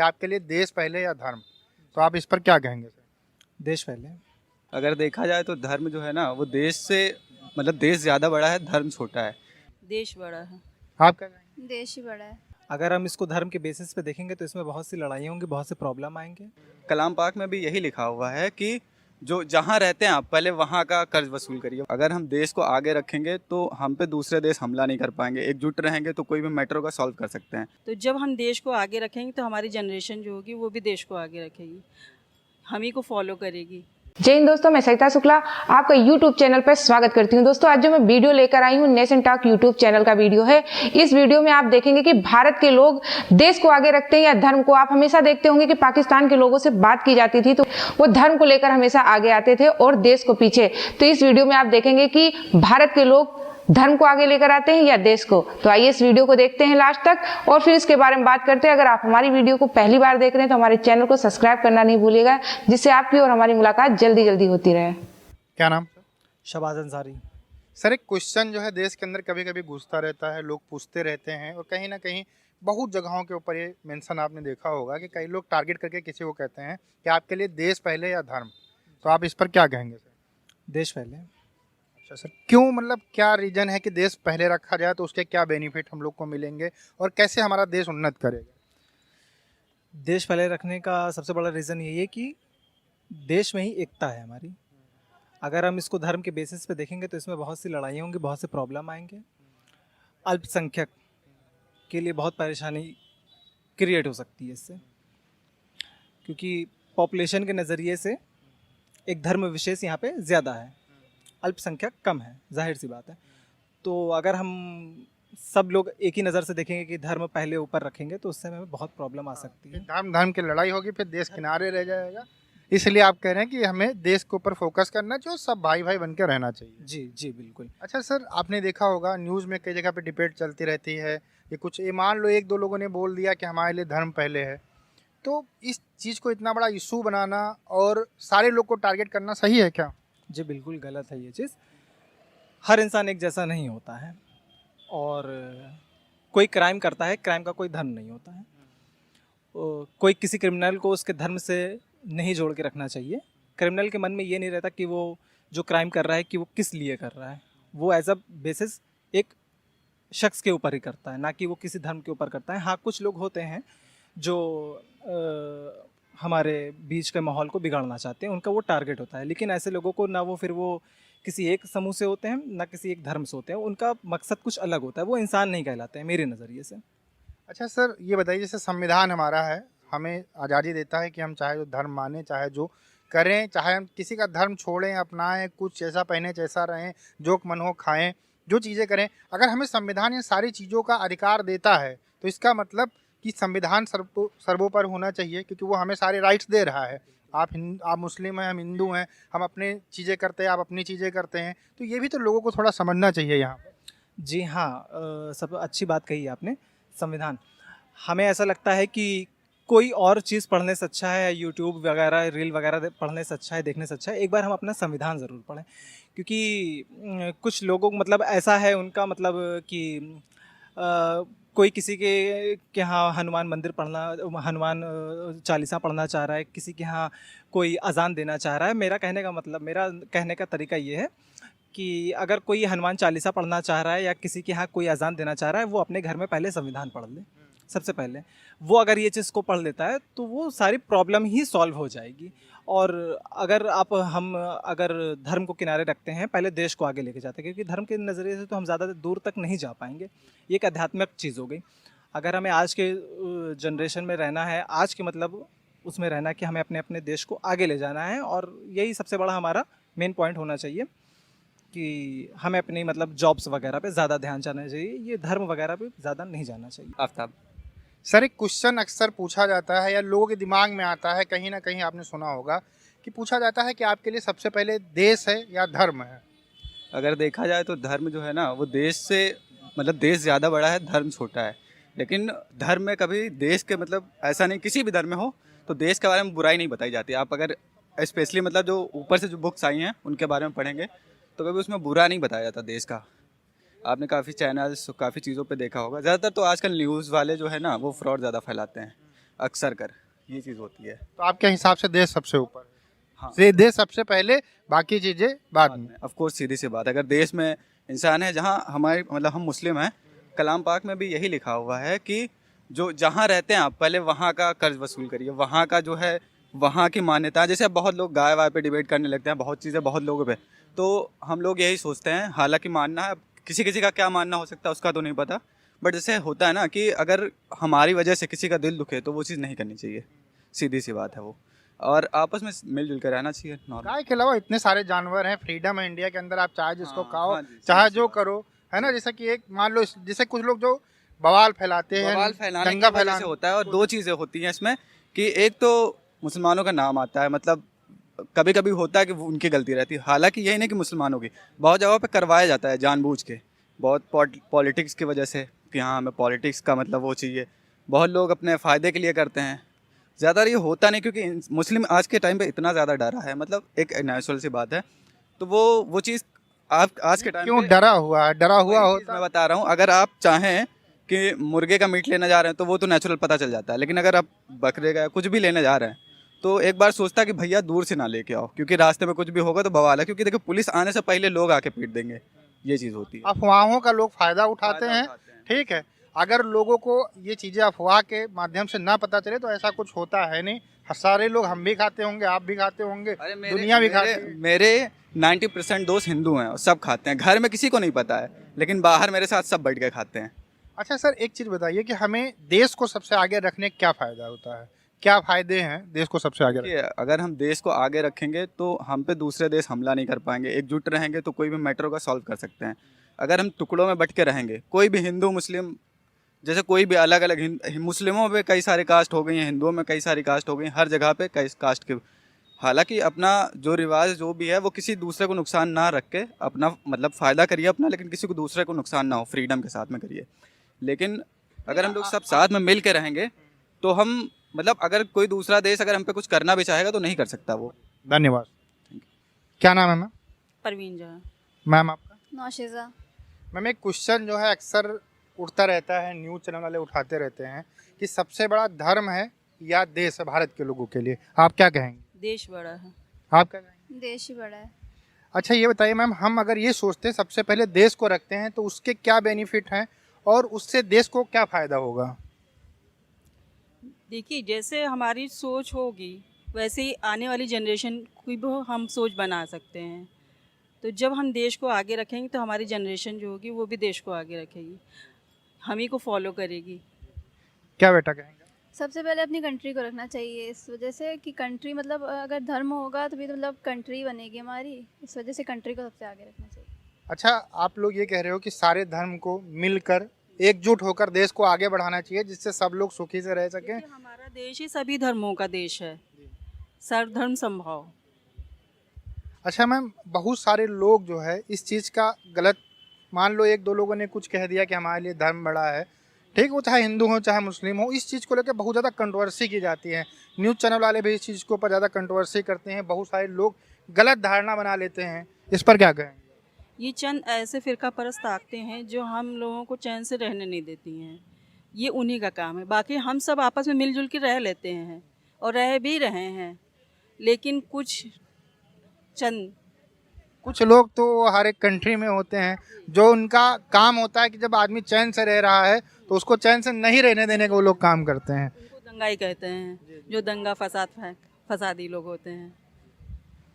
कि आपके लिए देश पहले या धर्म, तो आप इस पर क्या कहेंगे सर? देश पहले। अगर देखा जाए तो धर्म जो है ना वो देश से मतलब देश ज़्यादा बड़ा है, धर्म छोटा है। देश बड़ा है। आप क्या कहेंगे? देश ही बड़ा है। अगर हम इसको धर्म के बेसिस पे देखेंगे तो इसमें बहुत सी लड़ाइयाँ होंगी, बहुत से प्रॉब्लम आएंगे। कलाम पाक में भी यही लिखा हुआ है कि जो जहाँ रहते हैं आप पहले वहाँ का कर्ज वसूल करिए। अगर हम देश को आगे रखेंगे तो हम पे दूसरे देश हमला नहीं कर पाएंगे, एकजुट रहेंगे तो कोई भी मैटर का सॉल्व कर सकते हैं। तो जब हम देश को आगे रखेंगे तो हमारी जनरेशन जो होगी वो भी देश को आगे रखेगी, हम ही को फॉलो करेगी। जय हिंद दोस्तों, मैं सरिता शुक्ला आपका YouTube चैनल पर स्वागत करती हूं। दोस्तों, आज जो मैं वीडियो लेकर आई हूं नेशन टॉक YouTube चैनल का वीडियो है। इस वीडियो में आप देखेंगे कि भारत के लोग देश को आगे रखते हैं या धर्म को। आप हमेशा देखते होंगे कि पाकिस्तान के लोगों से बात की जाती थी तो वो धर्म को लेकर हमेशा आगे आते थे और देश को पीछे। तो इस वीडियो में आप देखेंगे कि भारत के लोग धर्म को आगे लेकर आते हैं या देश को। तो आइए इस वीडियो को देखते हैं लास्ट तक और फिर इसके बारे में बात करते हैं। अगर आप हमारी वीडियो को पहली बार देख रहे हैं तो हमारे चैनल को सब्सक्राइब करना नहीं भूलिएगा, जिससे आपकी और हमारी मुलाकात जल्दी जल्दी होती रहे। क्या नाम? शहबाज अंसारी। सर, एक क्वेश्चन जो है देश के अंदर कभी कभी घुसता रहता है, लोग पूछते रहते हैं और कहीं ना कहीं बहुत जगहों के ऊपर ये मेंशन आपने देखा होगा कि कई लोग टारगेट करके किसी को कहते हैं कि आपके लिए देश पहले या धर्म, तो आप इस पर क्या कहेंगे सर? देश पहले। अच्छा सर, क्यों, मतलब क्या रीज़न है कि देश पहले रखा जाए तो उसके क्या बेनिफिट हम लोग को मिलेंगे और कैसे हमारा देश उन्नत करेगा? देश पहले रखने का सबसे बड़ा रीज़न यही है कि देश में ही एकता है हमारी। अगर हम इसको धर्म के बेसिस पे देखेंगे तो इसमें बहुत सी लड़ाइयाँ होंगी, बहुत से प्रॉब्लम आएंगे। अल्पसंख्यक के लिए बहुत परेशानी क्रिएट हो सकती है इससे, क्योंकि पॉपुलेशन के नज़रिए से एक धर्म विशेष यहाँ पे ज़्यादा है, अल्पसंख्यक कम है, जाहिर सी बात है। तो अगर हम सब लोग एक ही नज़र से देखेंगे कि धर्म पहले ऊपर रखेंगे तो उससे हमें बहुत प्रॉब्लम आ सकती है। धर्म धर्म की लड़ाई होगी, फिर देश किनारे रह जाएगा। इसलिए आप कह रहे हैं कि हमें देश के ऊपर फोकस करना चाहिए, सब भाई भाई बनकर रहना चाहिए। जी जी बिल्कुल। अच्छा सर, आपने देखा होगा न्यूज़ में कई जगह पे डिबेट चलती रहती है कि कुछ ये मान लो एक दो लोगों ने बोल दिया कि हमारे लिए धर्म पहले है, तो इस चीज़ को इतना बड़ा इशू बनाना और सारे लोग को टारगेट करना सही है क्या? जी बिल्कुल गलत है ये चीज़। हर इंसान एक जैसा नहीं होता है और कोई क्राइम करता है, क्राइम का कोई धर्म नहीं होता है। कोई किसी क्रिमिनल को उसके धर्म से नहीं जोड़ के रखना चाहिए। क्रिमिनल के मन में ये नहीं रहता कि वो जो क्राइम कर रहा है कि वो किस लिए कर रहा है। वो एज अ बेसिस एक शख्स के ऊपर ही करता है, ना कि वो किसी धर्म के ऊपर करता है। हाँ, कुछ लोग होते हैं जो हमारे बीच के माहौल को बिगाड़ना चाहते हैं, उनका वो टारगेट होता है। लेकिन ऐसे लोगों को ना वो फिर वो किसी एक समूह से होते हैं ना किसी एक धर्म से होते हैं, उनका मकसद कुछ अलग होता है, वो इंसान नहीं कहलाते हैं मेरे नज़रिए से। अच्छा सर, ये बताइए, जैसे संविधान हमारा है, हमें आज़ादी देता है कि हम चाहे जो धर्म माने, चाहे जो करें, चाहे हम किसी का धर्म छोड़ें, अपनाएं, कुछ जैसा पहने जैसा रहें, जो मन हो खाएं, जो चीज़ें करें। अगर हमें संविधान इन सारी चीज़ों का अधिकार देता है तो इसका मतलब कि संविधान सर्वोपरि होना चाहिए, क्योंकि वो हमें सारे राइट्स दे रहा है। आप मुस्लिम हैं, हम हिंदू हैं, हम अपने चीज़ें करते हैं, आप अपनी चीज़ें करते हैं, तो ये भी तो लोगों को थोड़ा समझना चाहिए यहाँ पर। जी हाँ, सब अच्छी बात कही आपने। संविधान, हमें ऐसा लगता है कि कोई और चीज़ पढ़ने से अच्छा है, यूट्यूब वगैरह रील वगैरह पढ़ने से अच्छा है, देखने से अच्छा है एक बार हम अपना संविधान ज़रूर पढ़ें। क्योंकि कुछ लोगों को मतलब ऐसा है उनका मतलब कि कोई किसी के यहाँ हनुमान मंदिर पढ़ना, हनुमान चालीसा पढ़ना चाह रहा है, किसी के यहाँ कोई अजान देना चाह रहा है। मेरा कहने का तरीका ये है कि अगर कोई हनुमान चालीसा पढ़ना चाह रहा है या किसी के यहाँ कोई अजान देना चाह रहा है, वो अपने घर में पहले संविधान पढ़ ले। सबसे पहले वो अगर ये चीज़ को पढ़ लेता है तो वो सारी प्रॉब्लम ही सॉल्व हो जाएगी। और अगर अगर धर्म को किनारे रखते हैं, पहले देश को आगे लेके जाते हैं, क्योंकि धर्म के नज़रिए से तो हम ज़्यादा दूर तक नहीं जा पाएंगे। ये एक आध्यात्मिक चीज़ हो गई। अगर हमें आज के जनरेशन में रहना है, आज के मतलब उसमें रहना है कि हमें अपने अपने देश को आगे ले जाना है, और यही सबसे बड़ा हमारा मेन पॉइंट होना चाहिए कि हमें अपनी मतलब जॉब्स वगैरह पे ज़्यादा ध्यान जाना चाहिए, ये धर्म वगैरह पे ज़्यादा नहीं जाना चाहिए। आफ्ताब। सर, एक क्वेश्चन अक्सर पूछा जाता है या लोगों के दिमाग में आता है, कहीं ना कहीं आपने सुना होगा कि पूछा जाता है कि आपके लिए सबसे पहले देश है या धर्म है? अगर देखा जाए तो धर्म जो है ना वो देश से मतलब देश ज़्यादा बड़ा है, धर्म छोटा है। लेकिन धर्म में कभी देश के मतलब ऐसा नहीं, किसी भी धर्म में हो तो देश के बारे में बुराई नहीं बताई जाती। आप अगर स्पेशली मतलब जो ऊपर से जो बुक्स आई हैं उनके बारे में पढ़ेंगे तो कभी उसमें बुरा नहीं बताया जाता देश का। आपने काफ़ी चैनल्स, काफ़ी चीज़ों पे देखा होगा। ज़्यादातर तो आजकल न्यूज़ वाले जो है ना वो फ्रॉड ज़्यादा फैलाते हैं। अक्सर कर ये चीज़ होती है। तो आपके हिसाब से देश सबसे ऊपर है? हाँ। देश सबसे पहले, बाकी चीजें बाद में। ऑफ कोर्स सीधी सी बात है, अगर देश में इंसान है, जहाँ हमारे मतलब हम मुस्लिम हैं, कलाम पाक में भी यही लिखा हुआ है कि जो जहाँ रहते हैं आप पहले वहाँ का कर्ज वसूल करिए, वहाँ का जो है वहाँ की मान्यता। जैसे अब बहुत लोग गाय वाय पे डिबेट करने लगते हैं, बहुत चीज़ें बहुत लोगों पे, तो हम लोग यही सोचते हैं, हालांकि मानना है, किसी किसी का क्या मानना हो सकता है उसका तो नहीं पता, बट जैसे होता है ना कि अगर हमारी वजह से किसी का दिल दुखे तो वो चीज़ नहीं करनी चाहिए, सीधी सी बात है वो, और आपस में मिलजुल कर रहना चाहिए नॉर्मल। गाय के अलावा इतने सारे जानवर हैं, फ्रीडम है इंडिया के अंदर, आप चाहे जिसको हाँ, खाओ हाँ जी, चाहे सीधी जो सी बात। करो, है ना। जैसे कि एक मान लो जैसे कुछ लोग जो बवाल फैलाते हैं, बवाल फैलाने दंगा की वजह से फैलाने, होता है, और दो चीज़ें होती हैं इसमें कि एक तो मुसलमानों का नाम आता है, मतलब कभी कभी होता है कि वो उनकी गलती रहती है, हालांकि यही नहीं कि मुसलमानों की, बहुत जगहों पे करवाया जाता है जानबूझ के, बहुत पॉलिटिक्स की वजह से कि हाँ हमें पॉलिटिक्स का मतलब वो चाहिए, बहुत लोग अपने फ़ायदे के लिए करते हैं। ज़्यादा ये होता नहीं, क्योंकि मुस्लिम आज के टाइम पे इतना ज़्यादा डरा है, मतलब एक नेचुरल सी बात है, तो वो चीज़ आप आज के टाइम क्यों पे डरा हुआ है? डरा हुआ वही चीज़ होता मैं बता रहा हूँ, अगर आप चाहें कि मुर्गे का मीट लेने जा रहे हैं तो वो तो नेचुरल पता चल जाता है, लेकिन अगर आप बकरे का कुछ भी लेने जा रहे हैं तो एक बार सोचता है कि भैया दूर से ना लेके आओ, क्योंकि रास्ते में कुछ भी होगा तो बवाल है, क्योंकि देखो पुलिस आने से पहले लोग आके पीट देंगे, ये चीज़ होती है। अफवाहों का लोग फायदा उठाते फायदा हैं, उठाते हैं। ठीक है। अगर लोगों को ये चीजें अफवाह के माध्यम से ना पता चले तो ऐसा कुछ होता है नहीं। सारे लोग, हम भी खाते होंगे, आप भी खाते होंगे, अरे दुनिया भी खाती है। मेरे 90% दोस्त हिंदू हैं और सब खाते हैं, घर में किसी को नहीं पता है, लेकिन बाहर मेरे साथ सब बैठ के खाते हैं। अच्छा सर, एक चीज बताइए कि हमें देश को सबसे आगे रखने का क्या फायदा होता है? क्या फायदे हैं देश को सबसे आगे रखने? देखिए, अगर हम देश को आगे रखेंगे तो हम पे दूसरे देश हमला नहीं कर पाएंगे, एकजुट रहेंगे तो कोई भी मैटर का सॉल्व कर सकते हैं। अगर हम टुकड़ों में बट के रहेंगे, कोई भी हिंदू मुस्लिम, जैसे कोई भी अलग अलग मुस्लिमों पे कई सारी कास्ट हो गई हैं, हिंदुओं में कई सारी कास्ट हो गई हैं, हर जगह पे कई कास्ट के, हालांकि अपना जो रिवाज जो भी है वो किसी दूसरे को नुकसान ना रख के अपना मतलब फ़ायदा करिए अपना, लेकिन किसी को दूसरे को नुकसान ना हो, फ्रीडम के साथ में करिए। लेकिन अगर हम लोग सब साथ में मिल के रहेंगे तो हम मतलब अगर कोई दूसरा देश अगर हम पे कुछ करना भी चाहेगा तो नहीं कर सकता वो। धन्यवाद। क्या नाम है मैम? परवीन जहाँ। मैम आपका? नौशिजा। मैम, एक क्वेश्चन जो है अक्सर उठता रहता है, न्यूज़ चैनल वाले उठाते रहते हैं कि सबसे बड़ा धर्म है या देश है भारत के लोगों के लिए, आप क्या कहेंगे? देश बड़ा है। आप क्या कहेंगे? देश ही बड़ा है। अच्छा ये बताइए मैम, हम अगर ये सोचते हैं सबसे पहले देश को रखते हैं तो उसके क्या बेनिफिट हैं और उससे देश को क्या फ़ायदा होगा? देखिए, जैसे हमारी सोच होगी वैसे ही आने वाली जनरेशन की भी हम सोच बना सकते हैं। तो जब हम देश को आगे रखेंगे तो हमारी जनरेशन जो होगी वो भी देश को आगे रखेगी, हम ही को फॉलो करेगी। क्या बेटा कहेंगे? सबसे पहले अपनी कंट्री को रखना चाहिए, इस वजह से कि कंट्री मतलब अगर धर्म होगा तो भी तो मतलब कंट्री बनेगी हमारी, इस वजह से कंट्री को सबसे आगे रखना चाहिए। अच्छा, आप लोग ये कह रहे हो कि सारे धर्म को मिलकर एकजुट होकर देश को आगे बढ़ाना चाहिए जिससे सब लोग सुखी से रह सकें। देखिए, हमारा देश ही सभी धर्मों का देश है, सर्वधर्म समभाव। अच्छा मैम, बहुत सारे लोग जो है इस चीज़ का गलत, मान लो एक दो लोगों ने कुछ कह दिया कि हमारे लिए धर्म बड़ा है, ठीक, वो चाहे हिंदू हो चाहे मुस्लिम हो, इस चीज़ को लेकर बहुत ज़्यादा कंट्रोवर्सी की जाती है। न्यूज़ चैनल वाले भी इस चीज़ के ऊपर ज़्यादा कंट्रोवर्सी करते हैं, बहुत सारे लोग गलत धारणा बना लेते हैं, इस पर क्या कहें? ये चंद ऐसे फिरका परस्त ताकतें हैं जो हम लोगों को चैन से रहने नहीं देती हैं, ये उन्हीं का काम है। बाकी हम सब आपस में मिलजुल के रह लेते हैं और रह भी रहे हैं, लेकिन कुछ लोग तो हर एक कंट्री में होते हैं जो उनका काम होता है कि जब आदमी चैन से रह रहा है तो उसको चैन से नहीं रहने देने का वो लोग काम करते हैं। उनको दंगाई कहते हैं, जो दंगा फसादी लोग होते हैं।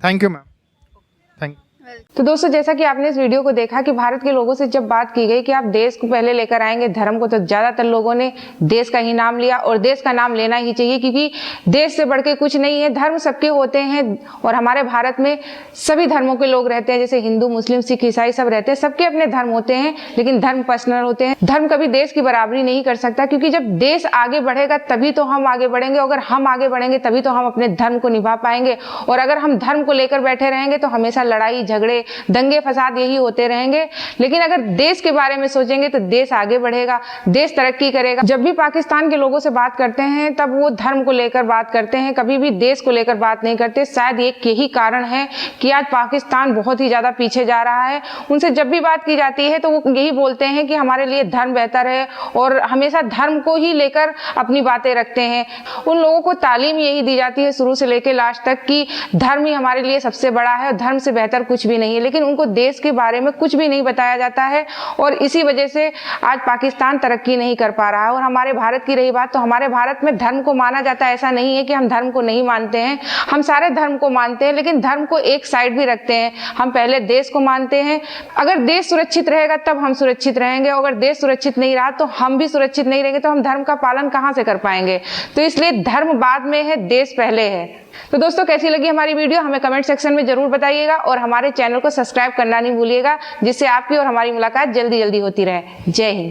Thank you ma'am, thank you. तो दोस्तों, जैसा कि आपने इस वीडियो को देखा कि भारत के लोगों से जब बात की गई कि आप देश को पहले लेकर आएंगे धर्म को, तो ज्यादातर लोगों ने देश का ही नाम लिया और देश का नाम लेना ही चाहिए, क्योंकि देश से बढ़ के कुछ नहीं है। धर्म सबके होते हैं और हमारे भारत में सभी धर्मों के लोग रहते हैं, जैसे हिंदू मुस्लिम सिख ईसाई सब रहते हैं, सबके अपने धर्म होते हैं, लेकिन धर्म पर्सनल होते हैं। धर्म कभी देश की बराबरी नहीं कर सकता, क्योंकि जब देश आगे बढ़ेगा तभी तो हम आगे बढ़ेंगे, अगर हम आगे बढ़ेंगे तभी तो हम अपने धर्म को निभा पाएंगे। और अगर हम धर्म को लेकर बैठे रहेंगे तो हमेशा लड़ाई झगड़े, दंगे फसाद यही होते रहेंगे। लेकिन अगर देश के बारे में सोचेंगे तो देश आगे बढ़ेगा, देश तरक्की करेगा। जब भी पाकिस्तान के लोगों से बात करते हैं तब वो धर्म को लेकर बात करते हैं, कभी भी देश को लेकर बात नहीं करते। शायद एक यही कारण है कि आज पाकिस्तान बहुत ही ज्यादा पीछे जा रहा है। उनसे जब भी बात की जाती है तो वो यही बोलते हैं कि हमारे लिए धर्म बेहतर है और हमेशा धर्म को ही लेकर अपनी बातें रखते हैं। उन लोगों को तालीम यही दी जाती है शुरू से लेकर लास्ट तक कि धर्म ही हमारे लिए सबसे बड़ा है और धर्म से बेहतर कुछ भी नहीं है। लेकिन उनको देश के बारे में कुछ भी नहीं बताया जाता है और इसी वजह से आज पाकिस्तान तरक्की नहीं कर पा रहा है। और हमारे भारत की रही बात, तो हमारे भारत में धर्म को माना जाता है, ऐसा नहीं है कि हम धर्म को नहीं मानते हैं। हम सारे धर्म को मानते हैं, लेकिन धर्म को एक साइड भी रखते हैं। हम पहले देश को मानते हैं। अगर देश सुरक्षित रहेगा तब हम सुरक्षित रहेंगे, अगर देश सुरक्षित नहीं रहा तो हम भी सुरक्षित नहीं रहेंगे, तो हम धर्म का पालन कहां से कर पाएंगे। तो इसलिए धर्म बाद में है, देश पहले है। तो दोस्तों, कैसी लगी हमारी वीडियो हमें कमेंट सेक्शन में जरूर बताइएगा और हमारे चैनल को सब्सक्राइब करना नहीं भूलिएगा, जिससे आपकी और हमारी मुलाकात जल्दी जल्दी होती रहे। जय हिंद।